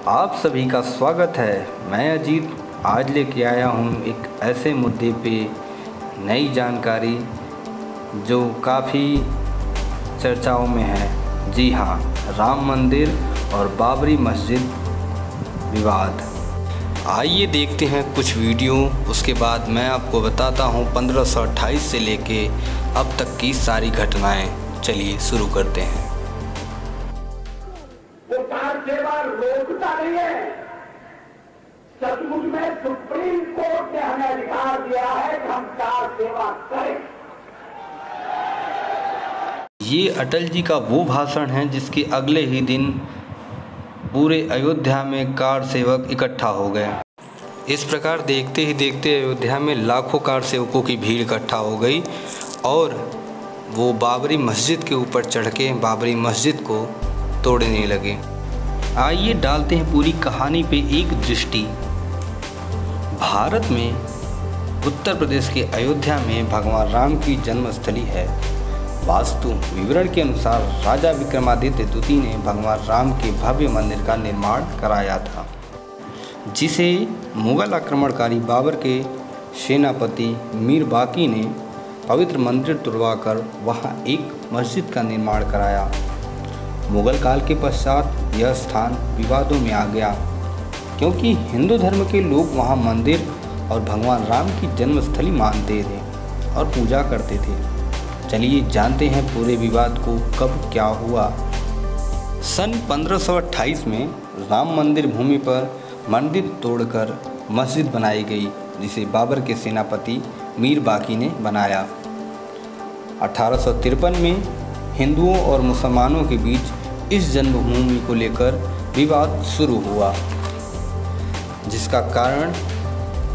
आप सभी का स्वागत है। मैं अजीत आज लेके आया हूँ एक ऐसे मुद्दे पे नई जानकारी जो काफ़ी चर्चाओं में है। जी हाँ, राम मंदिर और बाबरी मस्जिद विवाद। आइए देखते हैं कुछ वीडियो, उसके बाद मैं आपको बताता हूँ 1528 से लेके अब तक की सारी घटनाएं। चलिए शुरू करते हैं। वो कार सेवा रोकता नहीं है। सचमुच में सुप्रीम कोर्ट ने हमें अधिकार दिया है कि हम कार सेवा करें। ये अटल जी का वो भाषण है जिसके अगले ही दिन पूरे अयोध्या में कार सेवक इकट्ठा हो गए। इस प्रकार देखते ही देखते अयोध्या में लाखों कार सेवकों की भीड़ इकट्ठा हो गई और वो बाबरी मस्जिद के ऊपर चढ़ के बाबरी मस्जिद को तोड़ने लगे। आइए डालते हैं पूरी कहानी पे एक दृष्टि। भारत में उत्तर प्रदेश के अयोध्या में भगवान राम की जन्मस्थली है। वास्तु विवरण के अनुसार राजा विक्रमादित्य द्वितीय ने भगवान राम के भव्य मंदिर का निर्माण कराया था, जिसे मुगल आक्रमणकारी बाबर के सेनापति मीर बाकी ने पवित्र मंदिर तुड़वाकर वहां एक मस्जिद का निर्माण कराया। मुगल काल के पश्चात यह स्थान विवादों में आ गया, क्योंकि हिंदू धर्म के लोग वहां मंदिर और भगवान राम की जन्मस्थली मानते थे और पूजा करते थे। चलिए जानते हैं पूरे विवाद को कब क्या हुआ। सन 1528 में राम मंदिर भूमि पर मंदिर तोड़कर मस्जिद बनाई गई, जिसे बाबर के सेनापति मीर बाकी ने बनाया। 1853 में हिंदुओं और मुसलमानों के बीच इस जन्मभूमि को लेकर विवाद शुरू हुआ, जिसका कारण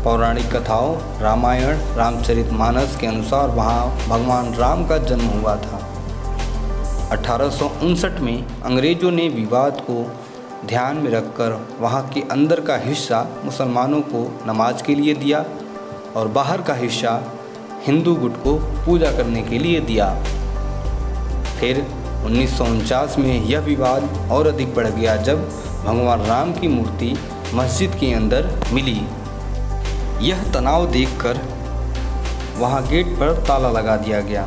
पौराणिक कथाओं रामायण रामचरितमानस के अनुसार वहाँ भगवान राम का जन्म हुआ था। 1859 में अंग्रेज़ों ने विवाद को ध्यान में रखकर वहाँ के अंदर का हिस्सा मुसलमानों को नमाज के लिए दिया और बाहर का हिस्सा हिंदू गुट को पूजा करने के लिए दिया। फिर 1949 में यह विवाद और अधिक बढ़ गया जब भगवान राम की मूर्ति मस्जिद के अंदर मिली। यह तनाव देखकर वहां गेट पर ताला लगा दिया गया।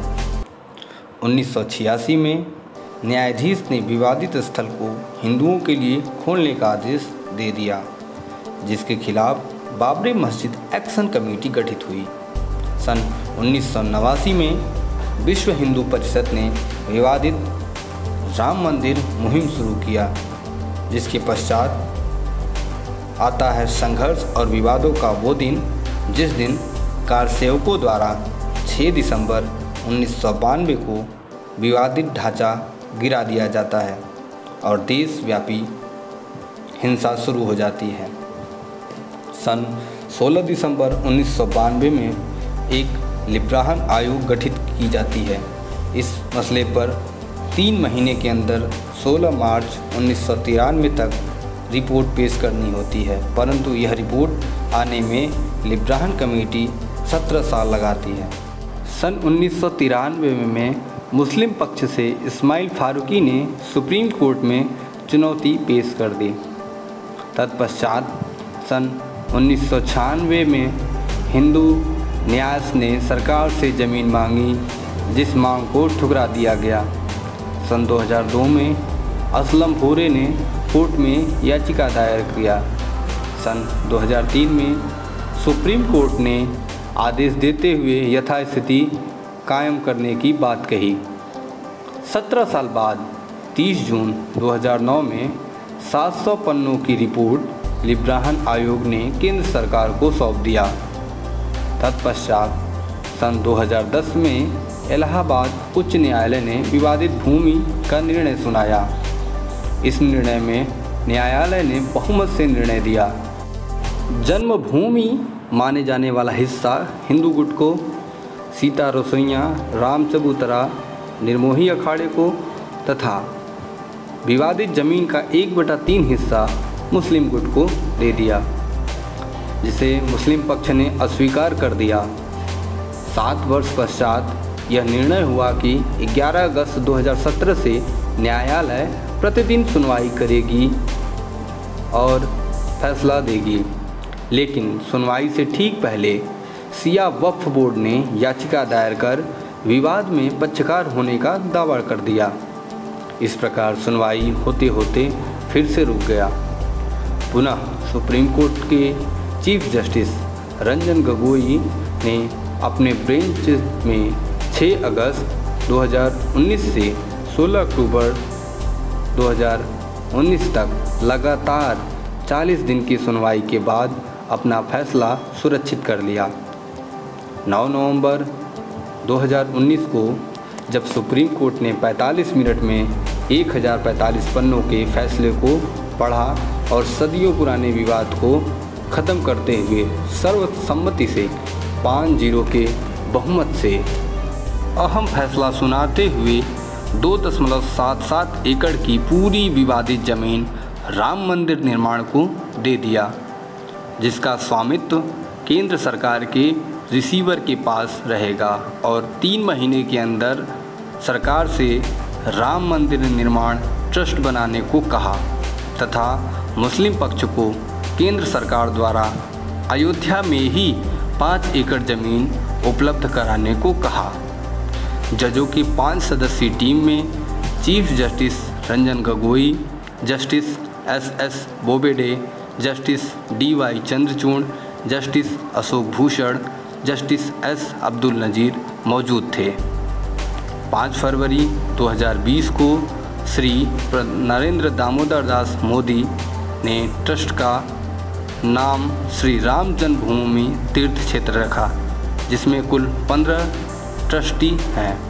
1986 में न्यायाधीश ने विवादित स्थल को हिंदुओं के लिए खोलने का आदेश दे दिया, जिसके खिलाफ बाबरी मस्जिद एक्शन कमेटी गठित हुई। सन 1989 में विश्व हिंदू परिषद ने विवादित राम मंदिर मुहिम शुरू किया, जिसके पश्चात आता है संघर्ष और विवादों का वो दिन जिस दिन कार सेवकों द्वारा 6 दिसंबर 1992 को विवादित ढांचा गिरा दिया जाता है और देशव्यापी हिंसा शुरू हो जाती है। सन 16 दिसंबर 1992 में एक लिब्राहन आयोग गठित की जाती है। इस मसले पर 3 महीने के अंदर 16 मार्च 1993 तक रिपोर्ट पेश करनी होती है, परंतु यह रिपोर्ट आने में लिब्राहन कमेटी 17 साल लगाती है। सन 1993 में मुस्लिम पक्ष से इस्माइल फारूकी ने सुप्रीम कोर्ट में चुनौती पेश कर दी। तत्पश्चात सन 1996 में हिंदू न्यास ने सरकार से ज़मीन मांगी, जिस मांग को ठुकरा दिया गया। सन 2002 में असलम भूरे ने कोर्ट में याचिका दायर किया। सन 2003 में सुप्रीम कोर्ट ने आदेश देते हुए यथास्थिति कायम करने की बात कही। 17 साल बाद 30 जून 2009 में 700 पन्नों की रिपोर्ट लिब्राहन आयोग ने केंद्र सरकार को सौंप दिया। तत्पश्चात सन 2010 में इलाहाबाद उच्च न्यायालय ने विवादित भूमि का निर्णय सुनाया। इस निर्णय में न्यायालय ने बहुमत से निर्णय दिया। जन्मभूमि माने जाने वाला हिस्सा हिंदू गुट को, सीता रसोइया राम चबूतरा निर्मोही अखाड़े को तथा विवादित जमीन का 1/3 हिस्सा मुस्लिम गुट को दे दिया, जिसे मुस्लिम पक्ष ने अस्वीकार कर दिया। 7 वर्ष पश्चात यह निर्णय हुआ कि 11 अगस्त 2017 से न्यायालय प्रतिदिन सुनवाई करेगी और फैसला देगी। लेकिन सुनवाई से ठीक पहले शिया वक्फ बोर्ड ने याचिका दायर कर विवाद में पक्षकार होने का दावा कर दिया। इस प्रकार सुनवाई होते होते फिर से रुक गया। पुनः सुप्रीम कोर्ट के चीफ जस्टिस रंजन गोगोई ने अपने बेंच में 6 अगस्त 2019 से 16 अक्टूबर 2019 तक लगातार 40 दिन की सुनवाई के बाद अपना फैसला सुरक्षित कर लिया। 9 नवंबर 2019 को जब सुप्रीम कोर्ट ने 45 मिनट में 1045 पन्नों के फैसले को पढ़ा और सदियों पुराने विवाद को ख़त्म करते हुए सर्वसम्मति से 5-0 के बहुमत से अहम फैसला सुनाते हुए 2.77 एकड़ की पूरी विवादित ज़मीन राम मंदिर निर्माण को दे दिया, जिसका स्वामित्व केंद्र सरकार के रिसीवर के पास रहेगा और 3 महीने के अंदर सरकार से राम मंदिर निर्माण ट्रस्ट बनाने को कहा तथा मुस्लिम पक्ष को केंद्र सरकार द्वारा अयोध्या में ही 5 एकड़ ज़मीन उपलब्ध कराने को कहा। जजों की 5 सदस्यीय टीम में chief justice Ranjan Gogoi, justice S Bobde, justice DY Chandrachud, justice Ashok Bhushan, justice S Abdul Nazeer मौजूद थे। 5 फरवरी 2020 को श्री नरेंद्र दामोदर दास मोदी ने ट्रस्ट का नाम श्री राम जन्मभूमि तीर्थ क्षेत्र रखा, जिसमें कुल 15 ट्रस्टी हैं।